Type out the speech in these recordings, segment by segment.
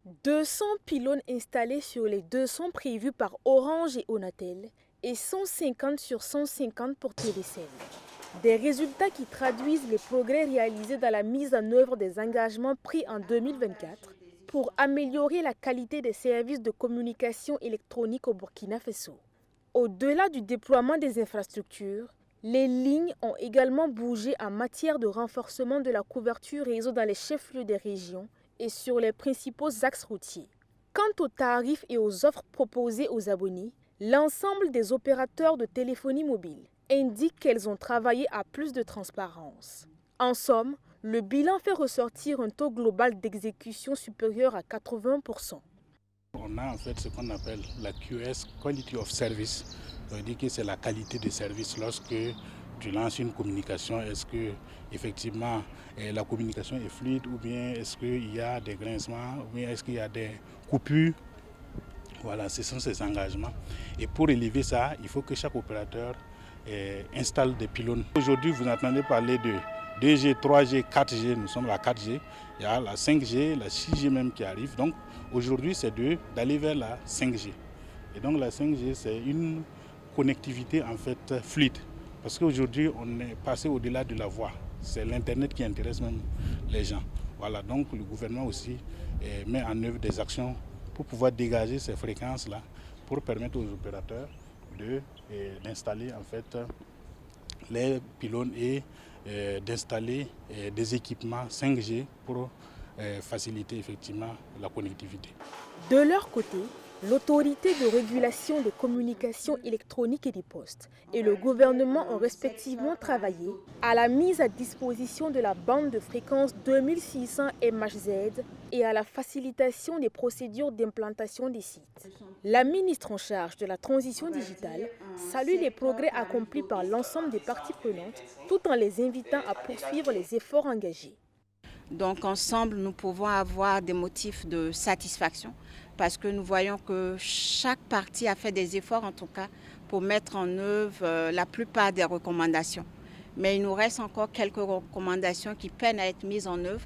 200 pylônes installés sur les 200 prévus par Orange et Onatel et 150 sur 150 pour Télécel. Des résultats qui traduisent les progrès réalisés dans la mise en œuvre des engagements pris en 2024 pour améliorer la qualité des services de communication électronique au Burkina Faso. Au-delà du déploiement des infrastructures, les lignes ont également bougé en matière de renforcement de la couverture réseau dans les chefs-lieux des régions et sur les principaux axes routiers. Quant aux tarifs et aux offres proposées aux abonnés, l'ensemble des opérateurs de téléphonie mobile indique qu'elles ont travaillé à plus de transparence. En somme, le bilan fait ressortir un taux global d'exécution supérieur à 80%. On a en fait ce qu'on appelle la QS, Quality of Service. Ça veut dire que c'est la qualité de service lorsque tu lances une communication. Est-ce que effectivement la communication est fluide ou bien est-ce qu'il y a des grincements ou bien est-ce qu'il y a des coupures? Voilà, ce sont ces engagements. Et pour élever ça, il faut que chaque opérateur installe des pylônes. Aujourd'hui, vous entendez parler de 2G, 3G, 4G, nous sommes à 4G. Il y a la 5G, la 6G même qui arrive. Donc aujourd'hui, c'est d'aller vers la 5G. Et donc la 5G, c'est une connectivité en fait fluide. Parce qu'aujourd'hui, on est passé au-delà de la voix. C'est l'Internet qui intéresse même les gens. Voilà, donc le gouvernement aussi met en œuvre des actions pour pouvoir dégager ces fréquences-là, pour permettre aux opérateurs d'installer en fait les pylônes et d'installer des équipements 5G pour faciliter effectivement la connectivité. De leur côté, l'autorité de régulation des communications électroniques et des postes et le gouvernement ont respectivement travaillé à la mise à disposition de la bande de fréquence 2600 MHz et à la facilitation des procédures d'implantation des sites. La ministre en charge de la transition digitale salue les progrès accomplis par l'ensemble des parties prenantes tout en les invitant à poursuivre les efforts engagés. Donc ensemble, nous pouvons avoir des motifs de satisfaction parce que nous voyons que chaque partie a fait des efforts en tout cas pour mettre en œuvre la plupart des recommandations. Mais il nous reste encore quelques recommandations qui peinent à être mises en œuvre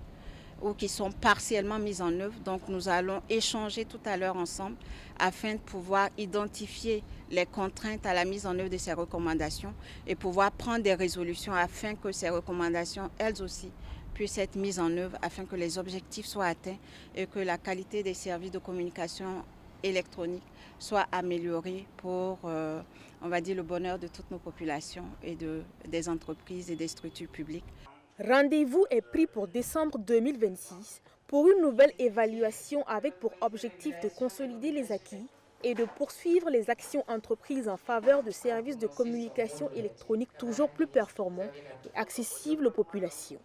ou qui sont partiellement mises en œuvre. Donc nous allons échanger tout à l'heure ensemble afin de pouvoir identifier les contraintes à la mise en œuvre de ces recommandations et pouvoir prendre des résolutions afin que ces recommandations, elles aussi, puissent être mises en œuvre afin que les objectifs soient atteints et que la qualité des services de communication électronique soit améliorée pour, on va dire, le bonheur de toutes nos populations et des entreprises et des structures publiques. Rendez-vous est pris pour décembre 2026 pour une nouvelle évaluation avec pour objectif de consolider les acquis et de poursuivre les actions entreprises en faveur de services de communication électronique toujours plus performants et accessibles aux populations.